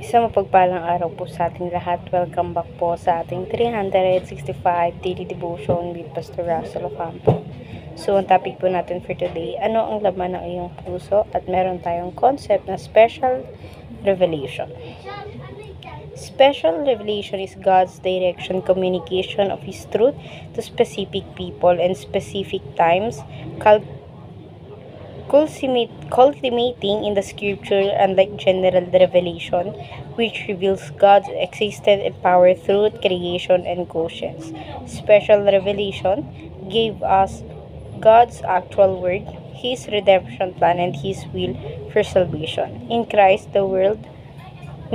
Isang mapagpalang araw po sa ating lahat. Welcome back po sa ating 365 Daily Devotion with Pastor Russell Ocampo. So, ang topic po natin for today, ano ang laman ng iyong puso? At meron tayong concept na special revelation. Special revelation is God's direction, communication of His truth to specific people and specific times, culminating in the scripture, unlike general revelation, which reveals God's existence and power through creation and conscience. Special revelation gave us God's actual word, His redemption plan, and His will for salvation. In Christ, the world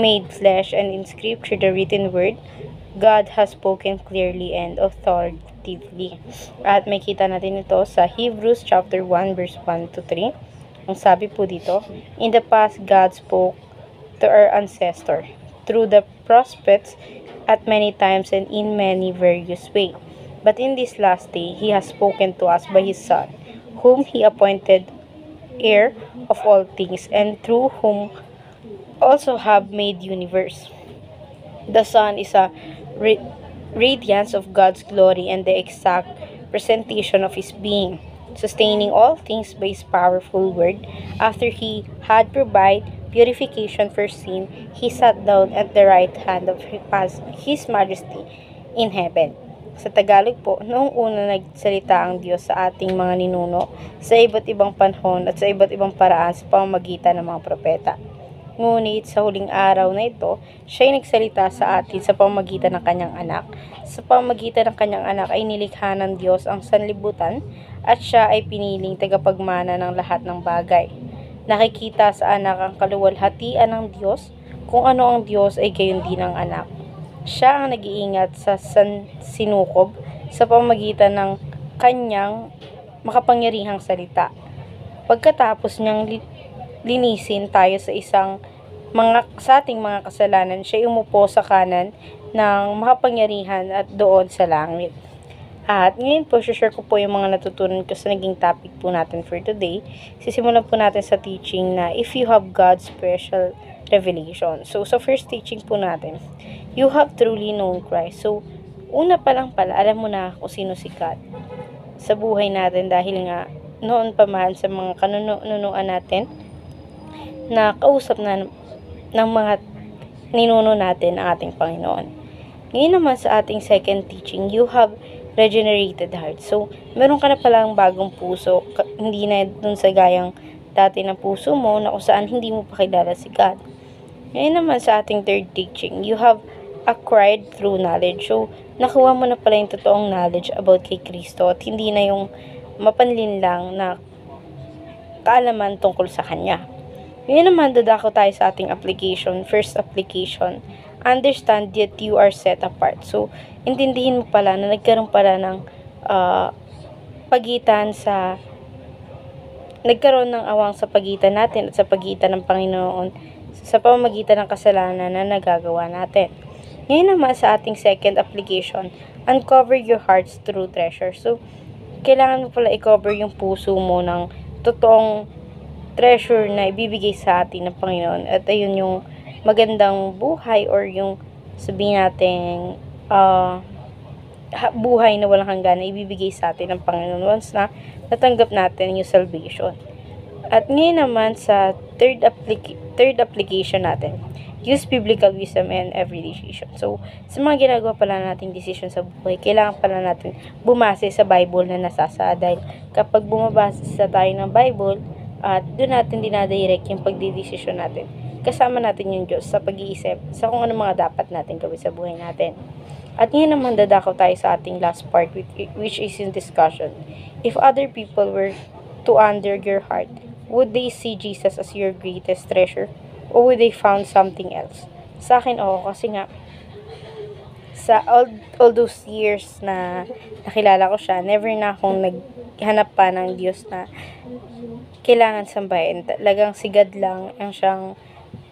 made flesh, and in Scripture, the written word, God has spoken clearly and authoritatively. At makita natin ito sa Hebrews chapter 1 verse 1 to 3. Ang sabi po dito, in the past, God spoke to our ancestor through the prophets at many times and in many various ways. But in this last day, He has spoken to us by His Son, whom He appointed heir of all things, and through whom also have made universe. The Son is a radiance of God's glory and the exact presentation of His being, sustaining all things by His powerful word. After He had provided purification for sin, He sat down at the right hand of His Majesty in heaven. Sa Tagalog po, noong una nagsalita ang Diyos sa ating mga ninuno sa iba't ibang panahon at sa iba't ibang paraan sa pamamagitan ng mga propeta. Ngunit sa huling araw na ito, siya ay nagsalita sa atin sa pamamagitan ng kanyang anak. Sa pamamagitan ng kanyang anak ay nilikha ng Diyos ang sanlibutan at siya ay piniling tagapagmana ng lahat ng bagay. Nakikita sa anak ang kaluwalhatian ng Diyos, kung ano ang Diyos ay gayon din ang anak. Siya ang nag-iingat sa sinukob sa pamamagitan ng kanyang makapangyarihang salita. Pagkatapos niyang linisin tayo sa ating mga kasalanan, siya umupo sa kanan ng makapangyarihan at doon sa langit. At ngayon po, share ko po yung mga natutunan ko sa naging topic po natin for today. Sisimulan po natin sa teaching na if you have God's special revelation. So, sa first teaching po natin, you have truly known Christ. So, una pa lang pala, alam mo na kung sino si God sa buhay natin dahil nga noon pa man sa mga kanunuan natin, na kausap na ng mga ninuno natin ang ating Panginoon. Ngayon naman sa ating second teaching, you have regenerated heart. So, meron ka na palang bagong puso, hindi na dun sa gayang dati ng puso mo na kung saan hindi mo pa kilala si God. Ngayon naman sa ating third teaching, you have acquired through knowledge. So, nakuha mo na pala yung totoong knowledge about kay Kristo at hindi na yung mapanlin lang na kaalaman tungkol sa Kanya. Ngayon naman, dadako tayo sa ating application. First application, understand that you are set apart. So, intindihin mo pala na nagkaroon pala ng nagkaroon ng awang sa pagitan natin at sa pagitan ng Panginoon sa pamamagitan ng kasalanan na nagagawa natin. Ngayon naman sa ating second application, uncover your heart's true treasure. So, kailangan mo pala i-cover yung puso mo ng totoong treasure na ibibigay sa atin ng Panginoon. At ayun yung magandang buhay or yung sabihin natin buhay na walang hanggan na ibibigay sa atin ng Panginoon once na natanggap natin yung salvation. At ngayon naman sa third application natin, use biblical wisdom in every decision. So, sa mga ginagawa pala natin decision sa buhay, kailangan pala natin bumase sa Bible na nasasa. Dahil kapag bumabase sa tayo ng Bible, at doon natin dinadirect yung pagdidesisyon natin. Kasama natin yung Diyos sa pag-iisip sa kung ano mga dapat natin gawin sa buhay natin. At ngayon naman dadako tayo sa ating last part which is in discussion. If other people were to under your heart, would they see Jesus as your greatest treasure? Or would they found something else? Sa akin, oo, kasi nga sa all those years na nakilala ko siya, never na akong naghanap pa ng Diyos na kailangan sambahin. Talagang si God lang ang siyang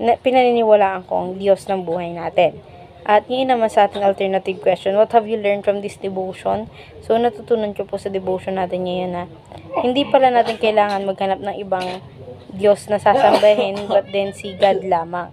pinaniniwalaan ko ang Diyos ng buhay natin. At ngayon naman sa ating alternative question, what have you learned from this devotion? So, natutunan ko po sa devotion natin ngayon na hindi pala natin kailangan maghanap ng ibang Diyos na sasambahin, but then si God lamang.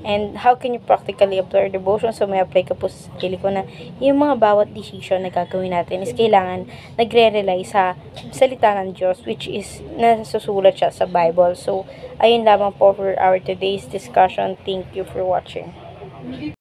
And how can you practically apply our devotion? So, may apply ka po sa sarili ko na yung mga bawat decision na gagawin natin is kailangan nagre-rely sa salita ng Diyos, which is nasusulat siya sa Bible. So, ayun lamang po for our today's discussion. Thank you for watching.